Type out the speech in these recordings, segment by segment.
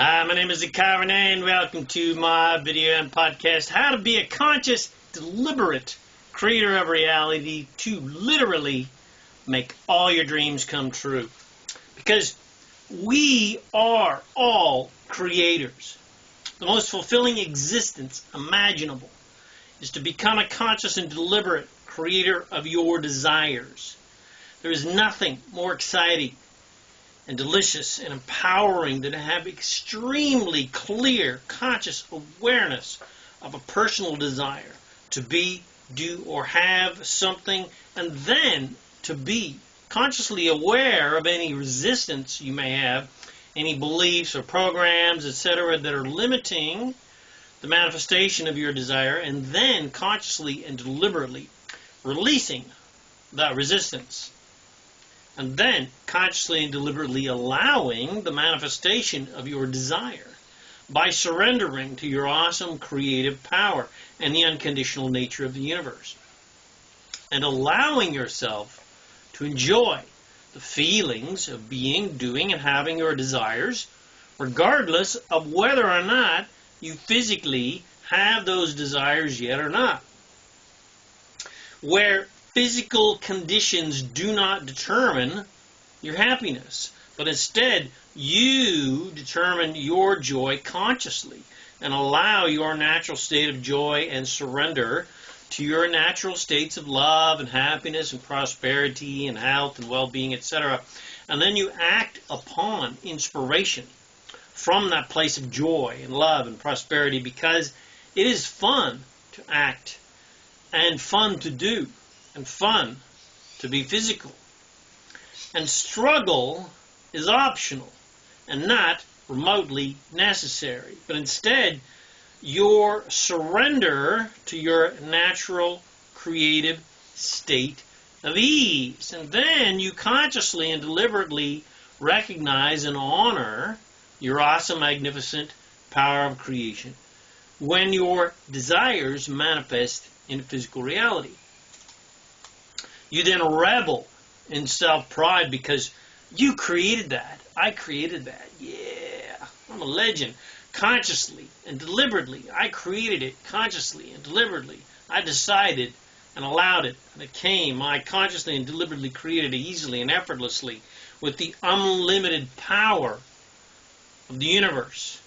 Hi, my name is ZaKaiRan and welcome to my video and podcast, How to Be a Conscious, Deliberate Creator of Reality to literally make all your dreams come true. Because we are all creators. The most fulfilling existence imaginable is to become a conscious and deliberate creator of your desires. There is nothing more exciting and delicious and empowering than to have extremely clear, conscious awareness of a personal desire to be, do, or have something, and then to be consciously aware of any resistance you may have, any beliefs or programs, etc., that are limiting the manifestation of your desire, and then consciously and deliberately releasing that resistance. And then consciously and deliberately allowing the manifestation of your desire by surrendering to your awesome creative power and the unconditional nature of the universe. And allowing yourself to enjoy the feelings of being, doing, and having your desires, regardless of whether or not you physically have those desires yet or not. Where physical conditions do not determine your happiness, but instead you determine your joy consciously and allow your natural state of joy and surrender to your natural states of love and happiness and prosperity and health and well-being, etc. And then you act upon inspiration from that place of joy and love and prosperity, because it is fun to act and fun to do and fun to be physical. And struggle is optional and not remotely necessary, but instead your surrender to your natural creative state of ease. And then you consciously and deliberately recognize and honor your awesome, magnificent power of creation when your desires manifest in physical reality. You then revel in self-pride because you created that. I created that. Yeah, I'm a legend. Consciously and deliberately, I created it. Consciously and deliberately, I decided and allowed it, and it came. I consciously and deliberately created it easily and effortlessly with the unlimited power of the universe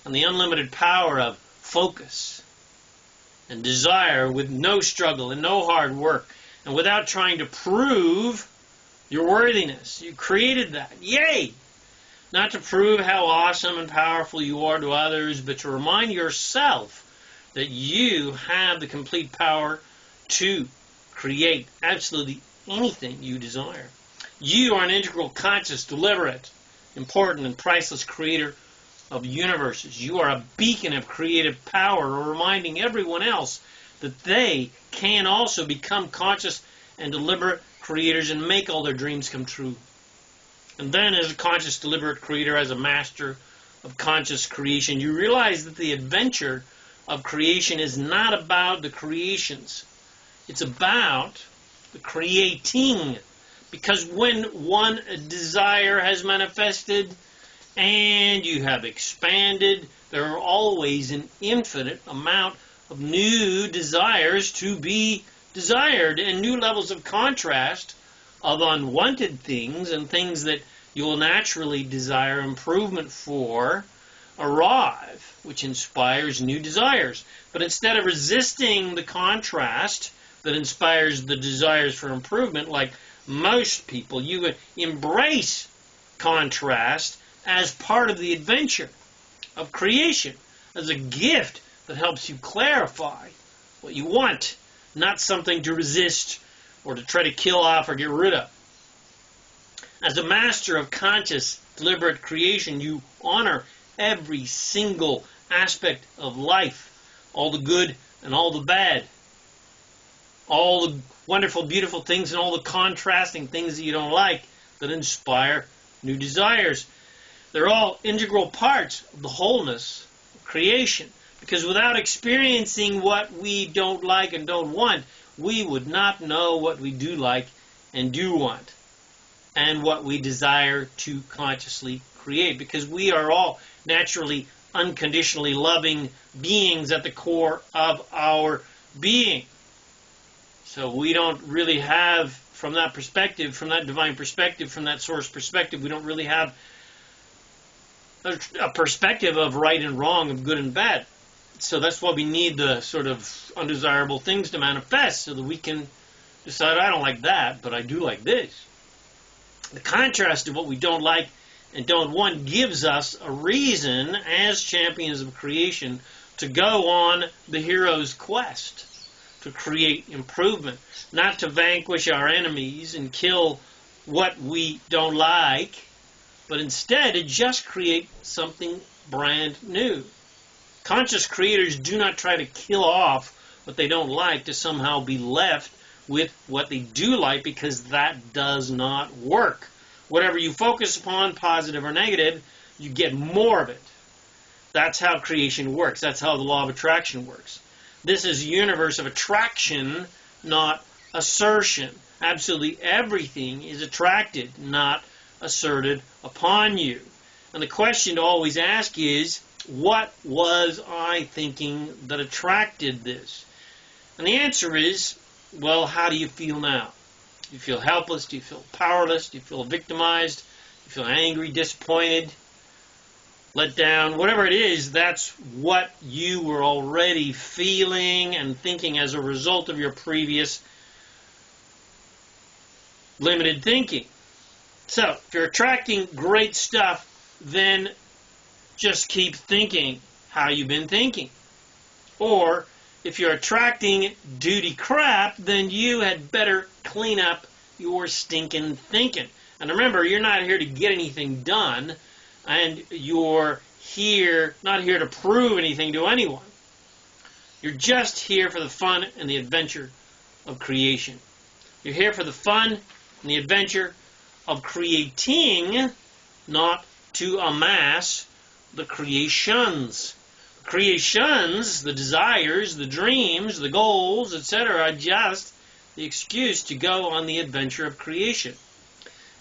and the unlimited power of focus and desire, with no struggle and no hard work, and without trying to prove your worthiness. You created that. Yay! Not to prove how awesome and powerful you are to others, but to remind yourself that you have the complete power to create absolutely anything you desire. You are an integral, conscious, deliberate, important, and priceless creator of universes. You are a beacon of creative power, reminding everyone else that they can also become conscious and deliberate creators and make all their dreams come true. And then, as a conscious, deliberate creator, as a master of conscious creation, you realize that the adventure of creation is not about the creations. It's about the creating. Because when one desire has manifested and you have expanded, there are always an infinite amount of new desires to be desired, and new levels of contrast of unwanted things and things that you will naturally desire improvement for arrive, which inspires new desires. But instead of resisting the contrast that inspires the desires for improvement, like most people, you embrace contrast as part of the adventure of creation, as a gift that helps you clarify what you want, not something to resist or to try to kill off or get rid of. As a master of conscious, deliberate creation, you honor every single aspect of life, all the good and all the bad, all the wonderful, beautiful things and all the contrasting things that you don't like that inspire new desires. They're all integral parts of the wholeness of creation. Because without experiencing what we don't like and don't want, we would not know what we do like and do want, and what we desire to consciously create, because we are all naturally unconditionally loving beings at the core of our being. So we don't really have, from that perspective, from that divine perspective, from that source perspective, we don't really have a perspective of right and wrong, of good and bad. So that's why we need the sort of undesirable things to manifest, so that we can decide, I don't like that, but I do like this. The contrast of what we don't like and don't want gives us a reason, as champions of creation, to go on the hero's quest, to create improvement, not to vanquish our enemies and kill what we don't like, but instead to just create something brand new. Conscious creators do not try to kill off what they don't like to somehow be left with what they do like, because that does not work. Whatever you focus upon, positive or negative, you get more of it. That's how creation works. That's how the law of attraction works. This is a universe of attraction, not assertion. Absolutely everything is attracted, not asserted upon you. And the question to always ask is, what was I thinking that attracted this? And the answer is, well, how do you feel now? Do you feel helpless? Do you feel powerless? Do you feel victimized? Do you feel angry, disappointed, let down? Whatever it is, that's what you were already feeling and thinking as a result of your previous limited thinking. So, if you're attracting great stuff, then just keep thinking how you've been thinking. Or, if you're attracting duty crap, then you had better clean up your stinking thinking. And remember, you're not here to get anything done, and you're not here to prove anything to anyone. You're just here for the fun and the adventure of creation. You're here for the fun and the adventure of creating, not to amass the creations. Creations, the desires, the dreams, the goals, etc., are just the excuse to go on the adventure of creation.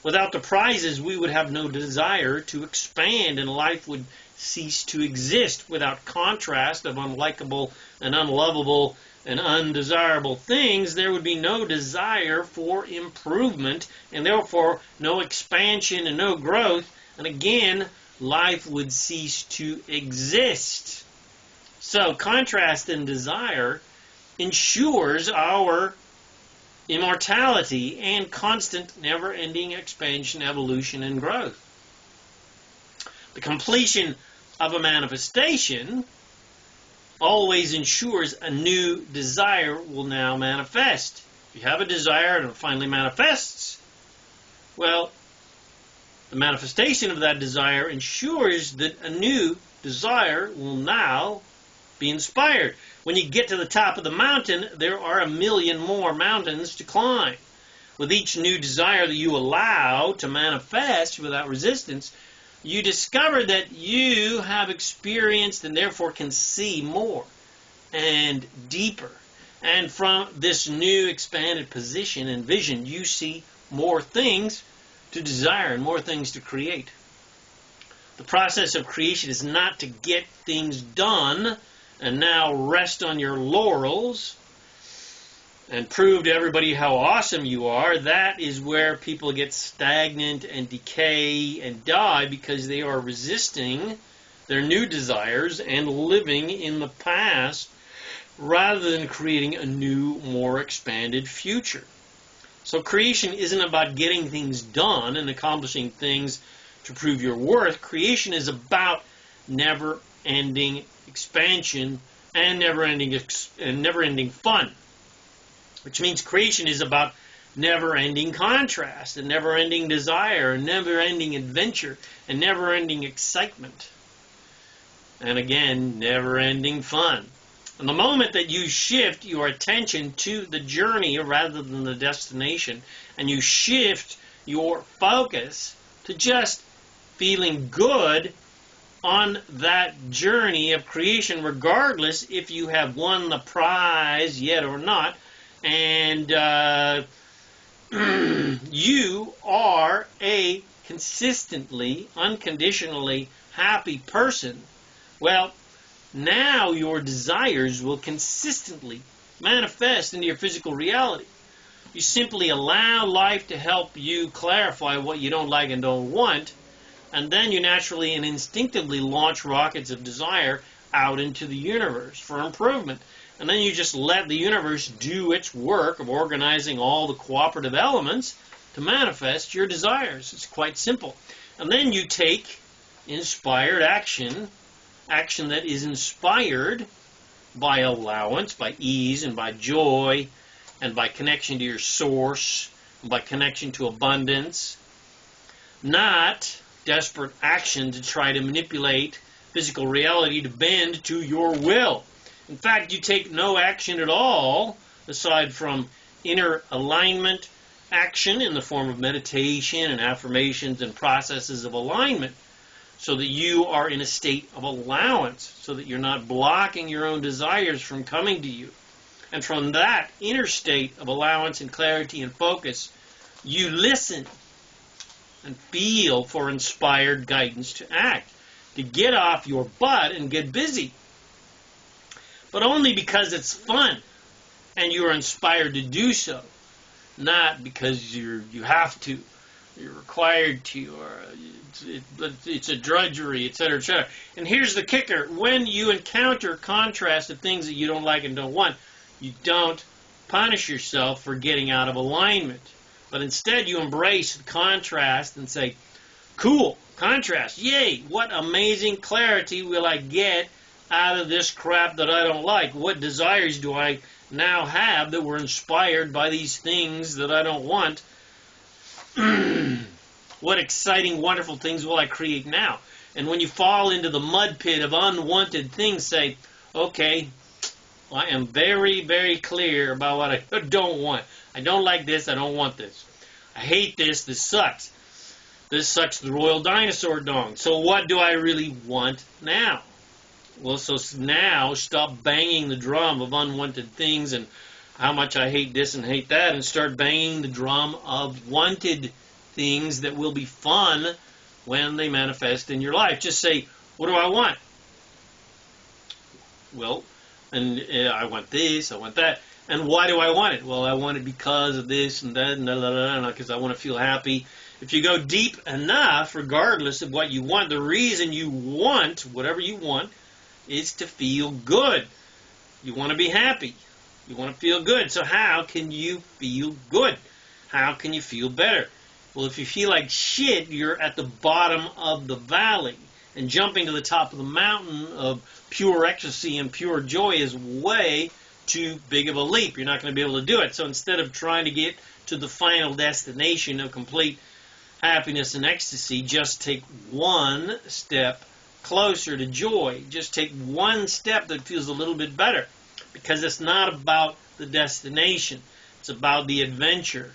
Without the prizes, we would have no desire to expand, and life would cease to exist. Without contrast of unlikable and unlovable and undesirable things, there would be no desire for improvement, and therefore no expansion and no growth, and again, life would cease to exist. So, contrast and desire ensures our immortality and constant, never-ending expansion, evolution, and growth. The completion of a manifestation always ensures a new desire will now manifest. If you have a desire and it finally manifests, well, the manifestation of that desire ensures that a new desire will now be inspired. When you get to the top of the mountain, there are 1,000,000 more mountains to climb. With each new desire that you allow to manifest without resistance, you discover that you have experienced and therefore can see more and deeper. And from this new expanded position and vision, you see more things to desire and more things to create. The process of creation is not to get things done and now rest on your laurels and prove to everybody how awesome you are. That is where people get stagnant and decay and die, because they are resisting their new desires and living in the past rather than creating a new, more expanded future. So creation isn't about getting things done and accomplishing things to prove your worth. Creation is about never-ending expansion and never-ending fun, which means creation is about never-ending contrast and never-ending desire and never-ending adventure and never-ending excitement, and again, never-ending fun. And the moment that you shift your attention to the journey rather than the destination, and you shift your focus to just feeling good on that journey of creation, regardless if you have won the prize yet or not, and you are a consistently, unconditionally happy person, well, now your desires will consistently manifest into your physical reality. You simply allow life to help you clarify what you don't like and don't want, and then you naturally and instinctively launch rockets of desire out into the universe for improvement. And then you just let the universe do its work of organizing all the cooperative elements to manifest your desires. It's quite simple. And then you take inspired action that is inspired by allowance, by ease, and by joy, and by connection to your source, and by connection to abundance, not desperate action to try to manipulate physical reality to bend to your will. In fact, you take no action at all aside from inner alignment action in the form of meditation and affirmations and processes of alignment, so that you are in a state of allowance, so that you're not blocking your own desires from coming to you. And from that inner state of allowance and clarity and focus, you listen and feel for inspired guidance to act, to get off your butt and get busy. But only because it's fun and you are inspired to do so, not because you have to, you're required to, or it's a drudgery, etc., etc. And here's the kicker. When you encounter contrast of things that you don't like and don't want, you don't punish yourself for getting out of alignment. But instead you embrace the contrast and say, cool, contrast, yay, what amazing clarity will I get out of this crap that I don't like? What desires do I now have that were inspired by these things that I don't want? What exciting, wonderful things will I create now? And when you fall into the mud pit of unwanted things, say, okay, I am very, very clear about what I don't want. I don't like this, I don't want this. I hate this, this sucks. This sucks the royal dinosaur dong. So what do I really want now? Well, so now stop banging the drum of unwanted things and how much I hate this and hate that, and start banging the drum of wanted things that will be fun when they manifest in your life. Just say, what do I want? Well, and I want this, I want that. And why do I want it? Well, I want it because of this and that, and because I want to feel happy. If you go deep enough, regardless of what you want, the reason you want whatever you want is to feel good. You want to be happy. You want to feel good. So how can you feel good? How can you feel better? Well, if you feel like shit, you're at the bottom of the valley. And jumping to the top of the mountain of pure ecstasy and pure joy is way too big of a leap. You're not going to be able to do it. So instead of trying to get to the final destination of complete happiness and ecstasy, just take one step closer to joy. Just take one step that feels a little bit better. Because it's not about the destination. It's about the adventure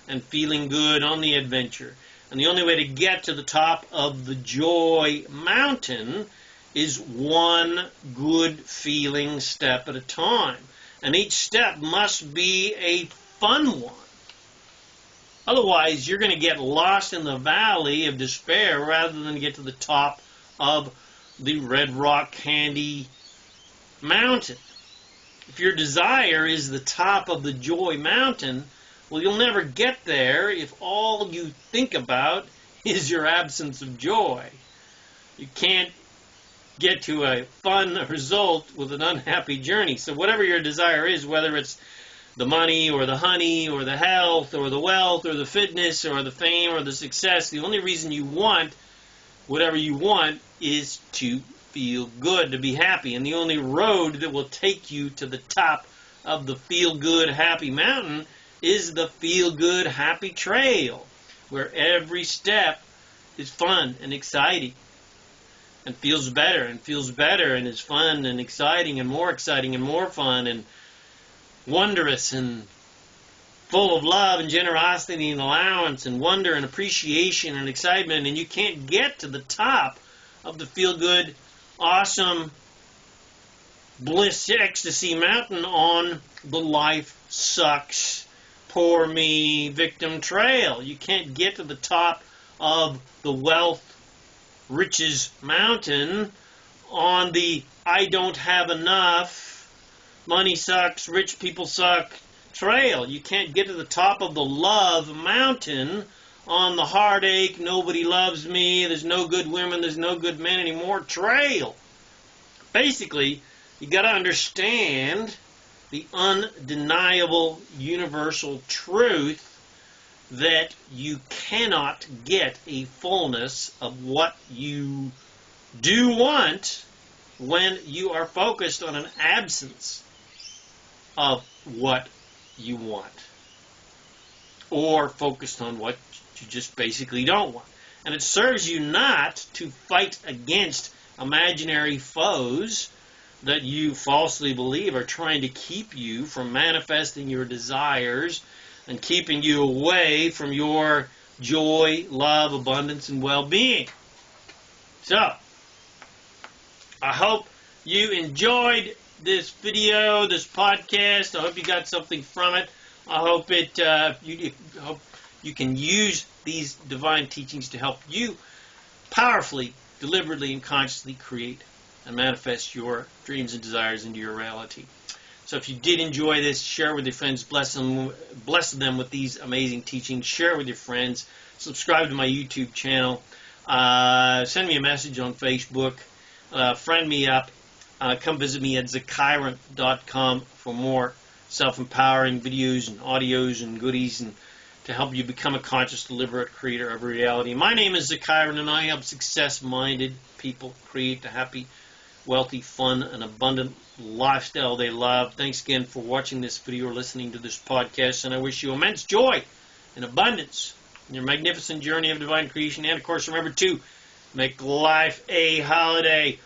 and feeling good on the adventure. And the only way to get to the top of the joy mountain is one good feeling step at a time. And each step must be a fun one. Otherwise, you're going to get lost in the valley of despair rather than get to the top of the red rock candy mountain. If your desire is the top of the joy mountain, well, you'll never get there if all you think about is your absence of joy. You can't get to a fun result with an unhappy journey. So whatever your desire is, whether it's the money or the honey or the health or the wealth or the fitness or the fame or the success, the only reason you want whatever you want is to feel good, to be happy. And the only road that will take you to the top of the feel-good, happy mountain is the feel-good, happy trail, where every step is fun and exciting and feels better and is fun and exciting and more fun and wondrous and full of love and generosity and allowance and wonder and appreciation and excitement. And you can't get to the top of the feel-good, awesome, bliss, ecstasy mountain on the life sucks, poor me, victim trail. You can't get to the top of the wealth, riches mountain on the I don't have enough, money sucks, rich people suck trail. You can't get to the top of the love mountain on the heartache, nobody loves me, there's no good women, there's no good men anymore trail. Basically, you got to understand the undeniable universal truth that you cannot get a fullness of what you do want when you are focused on an absence of what you want, or focused on what you just basically don't want. And it serves you not to fight against imaginary foes that you falsely believe are trying to keep you from manifesting your desires and keeping you away from your joy, love, abundance, and well-being. So, I hope you enjoyed this video, this podcast. I hope you got something from it. I hope hope you can use these divine teachings to help you powerfully, deliberately, and consciously create and manifest your dreams and desires into your reality. So if you did enjoy this, share with your friends, bless them with these amazing teachings, share with your friends, subscribe to my YouTube channel, send me a message on Facebook, friend me up, come visit me at ZaKaiRan.com for more self-empowering videos and audios and goodies and to help you become a conscious, deliberate creator of reality. My name is ZaKaiRan, and I help success-minded people create the happy, wealthy, fun, and abundant lifestyle they love. Thanks again for watching this video or listening to this podcast, and I wish you immense joy and abundance in your magnificent journey of divine creation. And, of course, remember to make life a holiday.